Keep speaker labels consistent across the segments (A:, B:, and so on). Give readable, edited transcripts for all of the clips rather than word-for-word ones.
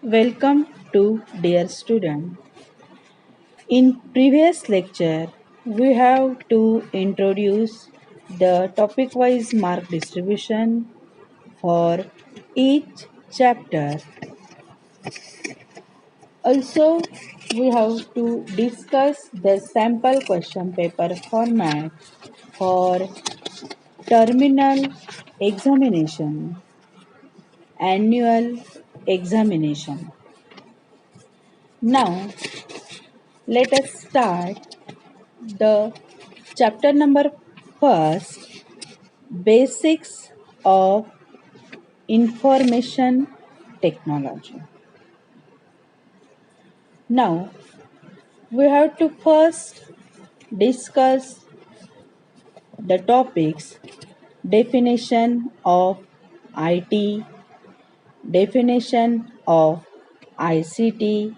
A: Welcome to dear student. In previous lecture, we have to introduce the topic wise mark distribution for each chapter. Also, we have to discuss the sample question paper format for terminal examination, annual examination. Now, let us start the chapter number first, basics of information technology. Now we have to first discuss the topics: definition of IT, definition of ICT,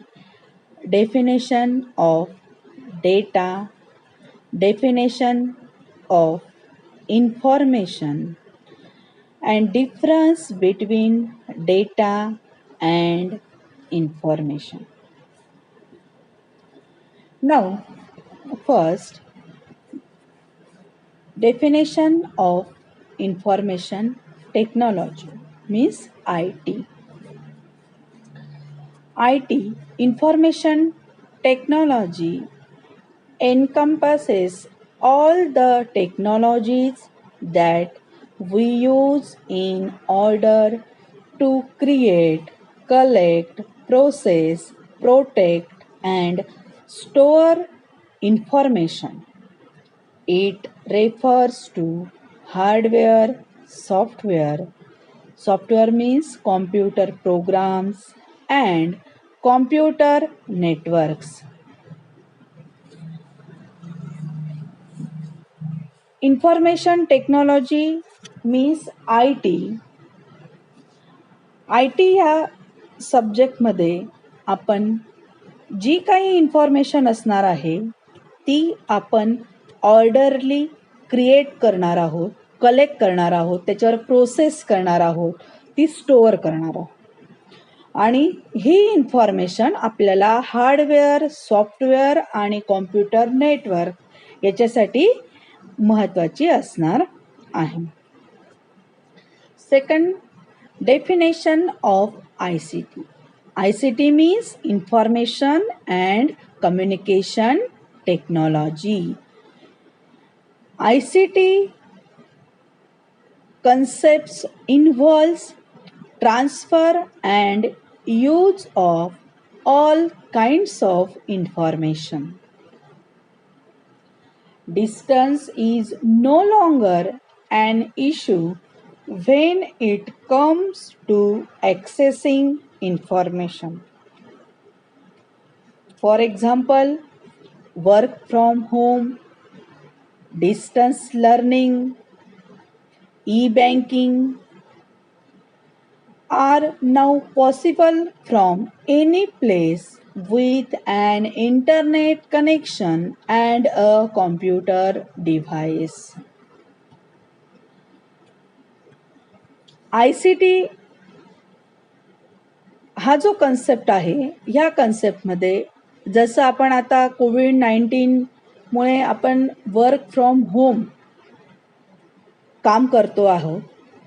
A: definition of data, definition of information, and difference between data and information. Now, first, definition of information technology means IT. IT, information technology, encompasses all the technologies that we use in order to create, collect, process, protect, and store information. It refers to hardware, software. Software means computer programs and computer networks. Information technology means IT. IT या सब्जेक्टमध्ये आपण जी काही information असणार आहे ती आपण orderly create करणार आहोत, कलेक्ट करणार आहोत, त्याच्यावर प्रोसेस करणार आहोत, ती स्टोअर करणार आहोत. आणि ही इन्फॉर्मेशन आपल्याला हार्डवेअर, सॉफ्टवेअर आणि कॉम्प्युटर नेटवर्क याच्यासाठी महत्त्वाची असणार आहे. Second, definition of ICT. ICT means information and communication technology. ICT concepts involves transfer and use of all kinds of information. Distance is no longer an issue when it comes to accessing information. For example, work from home, distance learning, e-banking are now possible from any place with an internet connection and a computer device. ICT हा जो concept आहे, ह्या कन्सेप्टमध्ये जसं आपण आता कोविड-19 आपण work from home काम करतो आहोत,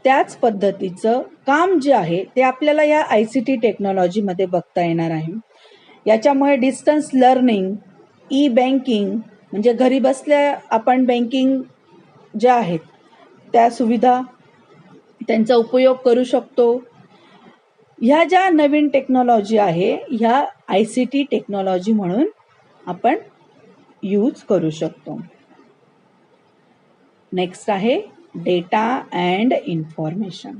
A: त्याच पद्धतीचं काम जे आहे ते आपल्याला या ICT टेक्नॉलॉजीमध्ये बघता येणार आहे. याच्यामुळे डिस्टन्स लर्निंग, ई बँकिंग म्हणजे घरी बसल्या आपण बँकिंग ज्या आहेत त्या सुविधा त्यांचा उपयोग करू शकतो. ह्या ज्या नवीन टेक्नॉलॉजी आहे ह्या ICT टेक्नॉलॉजी म्हणून आपण यूज करू शकतो. नेक्स्ट आहे data and information.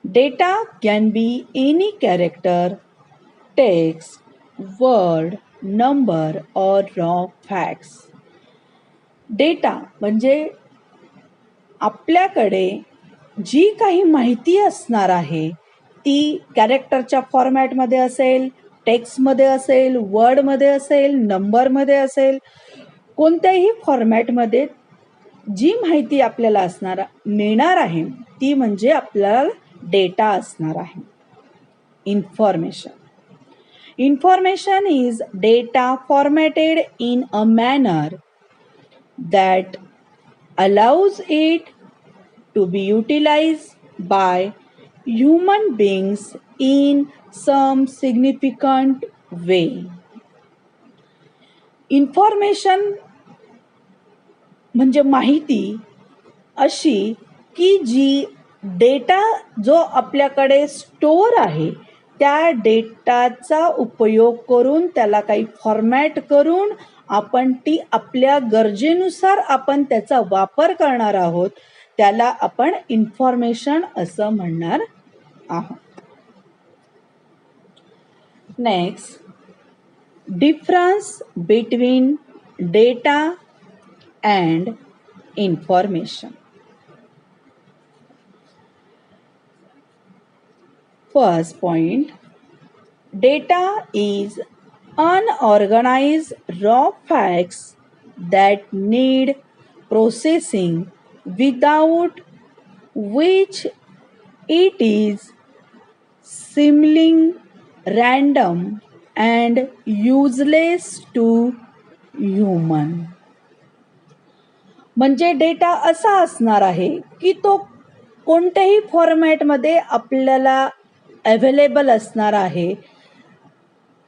A: Data can be any character, text, word, number और रॉ फॅक्ट्स. डेटा म्हणजे आपल्याकडे जी काही माहिती असणार आहे ती कॅरेक्टरच्या फॉर्मॅटमध्ये असेल, टेक्स्टमध्ये असेल, वर्डमध्ये असेल, नंबरमध्ये असेल, कोणत्याही फॉर्मॅटमध्ये जी माहिती आपल्याला मिळणार आहे ती म्हणजे आपल्याला डेटा असणार आहे. information. Information is data formatted in a manner that allows it to be utilized by human beings in some significant way. Information म्हणजे माहिती अशी की जी डेटा जो आपल्याकडे स्टोअर आहे त्या डेटाचा उपयोग करून त्याला काही फॉर्मॅट करून आपण ती आपल्या गरजेनुसार आपण त्याचा वापर करणार आहोत, त्याला आपण इन्फॉर्मेशन असं म्हणणार आहोत. Next, difference between data and information. First point, data is unorganized raw facts that need processing, without which it is seeming random and useless to human. म्हणजे डेटा असा असणार आहे की तो कोणत्याही फॉर्मॅटमध्ये आपल्याला अवेलेबल असणार आहे.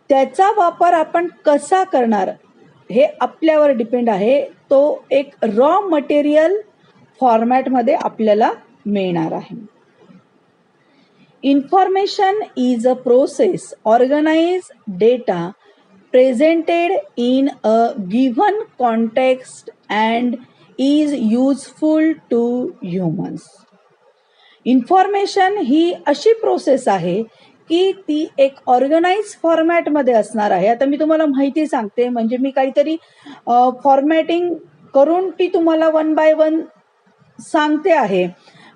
A: त्याचा वापर आपण कसा करणार हे आपल्यावर डिपेंड आहे. तो एक रॉ मटेरियल फॉर्मॅटमध्ये आपल्याला मिळणार आहे. Information is a process organise data presented in a given context and is useful to humans. Information ही अशी प्रोसेस आहे की ती एक ऑर्गनाइज फॉर्मॅटमध्ये असणार आहे. आता मी तुम्हाला माहिती सांगते, म्हणजे मी काहीतरी फॉर्मॅटिंग करून ती तुम्हाला 1 बाय 1 सांगते आहे,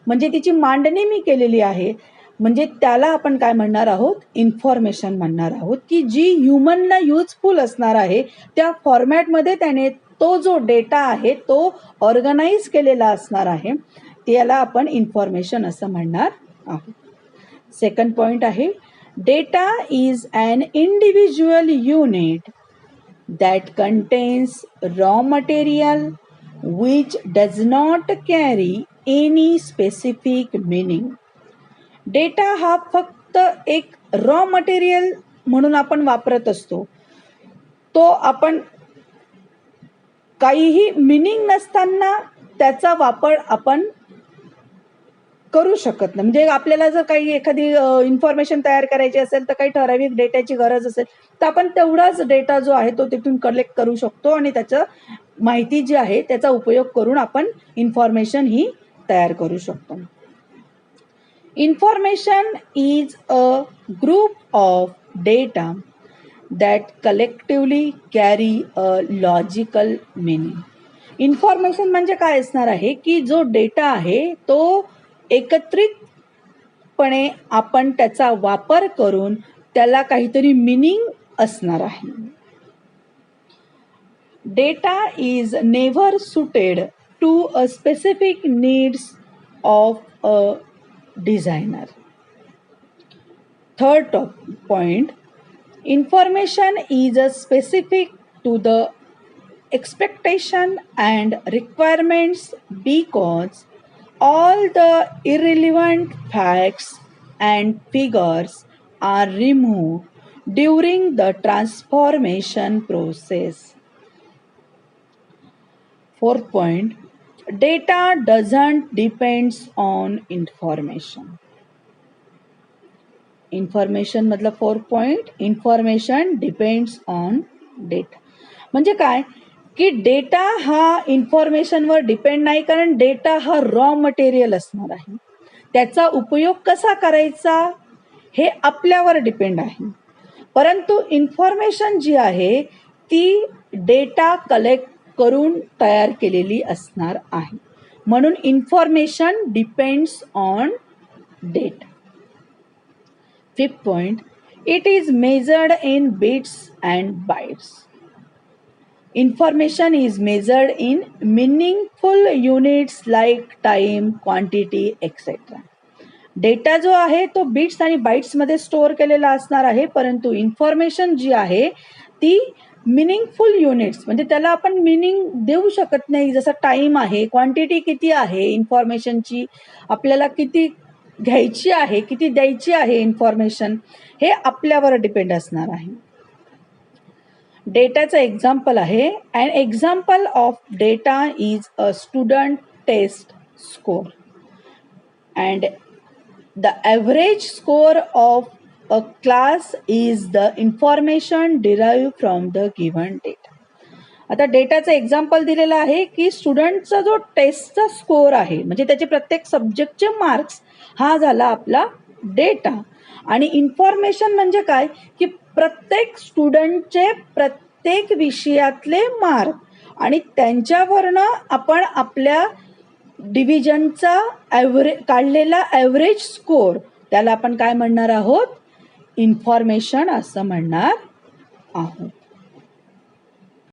A: म्हणजे तिची मांडणी मी केलेली आहे. म्हणजे त्याला आपण काय म्हणणार आहोत, इन्फॉर्मेशन म्हणणार आहोत, की जी ह्युमनला युजफुल असणार आहे त्या फॉर्मॅटमध्ये त्याने तो जो डेटा आहे तो ऑर्गनाइज केलेला असणार आहे, त्याला आपण इन्फॉर्मेशन असं म्हणणार आहोत. सेकंड पॉइंट आहे, data is an individual unit that contains raw material which does not carry any specific meaning. Data हा फक्त एक रॉ मटेरियल म्हणून आपण वापरत असतो. तो आपण काहीही मिनिंग नसताना त्याचा वापर आपण करू शकत नाही. म्हणजे आपल्याला जर काही एखादी इन्फॉर्मेशन तयार करायची असेल तर काही ठराविक डेटाची गरज असेल तर आपण तेवढाच डेटा जो आहे तो तिथून कलेक्ट करू शकतो आणि त्याचं माहिती जी आहे त्याचा उपयोग करून आपण इन्फॉर्मेशन ही तयार करू शकतो. Information is a group of data that collectively carry a logical meaning. Information म्हणजे काय असणार आहे की जो डेटा आहे तो एकत्रितपणे आपण त्याचा वापर करून त्याला काहीतरी मिनिंग असणार आहे. Data is never suited to a specific needs of a designer. Third point, information is specific to the expectation and requirements because all the irrelevant facts and figures are removed during the transformation process. Fourth point, data doesn't depends on information. Information मधलं 4 point, information depends on data. म्हणजे काय की data हा इन्फॉर्मेशनवर depend नाही, कारण data हा raw material असणार आहे. त्याचा उपयोग कसा करायचा हे आपल्यावर डिपेंड आहे. परंतु इन्फॉर्मेशन जी आहे ती डेटा कलेक्ट करून तयार केलेली असणार आहे. म्हणून information depends on data. Fifth point, it is measured in bits and bytes. Information is measured in meaningful units like time, quantity, etc. Data जो आहे तो बिट्स आणि बाईट्समध्ये स्टोअर केलेला असणार आहे, परंतु इन्फॉर्मेशन जी आहे ती मिनिंगफुल युनिट्स, म्हणजे त्याला आपण मिनिंग देऊ शकत नाही. जसं टाईम आहे, क्वांटिटी किती आहे इन्फॉर्मेशनची, आपल्याला किती घ्यायची आहे, किती द्यायची आहे इन्फॉर्मेशन, हे आपल्यावर डिपेंड असणार आहे. डेटाचं एक्झाम्पल आहे, an example of data is a student test score and the average score of a class is the information derived from the given data. आता डेटाचं एक्झाम्पल दिलेलं आहे की स्टुडंटचा जो टेस्टचा स्कोर आहे, म्हणजे त्याचे प्रत्येक सब्जेक्टचे मार्क्स, हा झाला आपला डेटा. आणि इन्फॉर्मेशन म्हणजे काय की प्रत्येक स्टुडंटचे प्रत्येक विषयातले मार्क आणि त्यांच्यावरनं आपण आपल्या डिव्हिजनचा काढलेला ॲव्हरेज स्कोर, त्याला आपण काय म्हणणार आहोत, इन्फॉर्मेशन असं म्हणणार आहोत.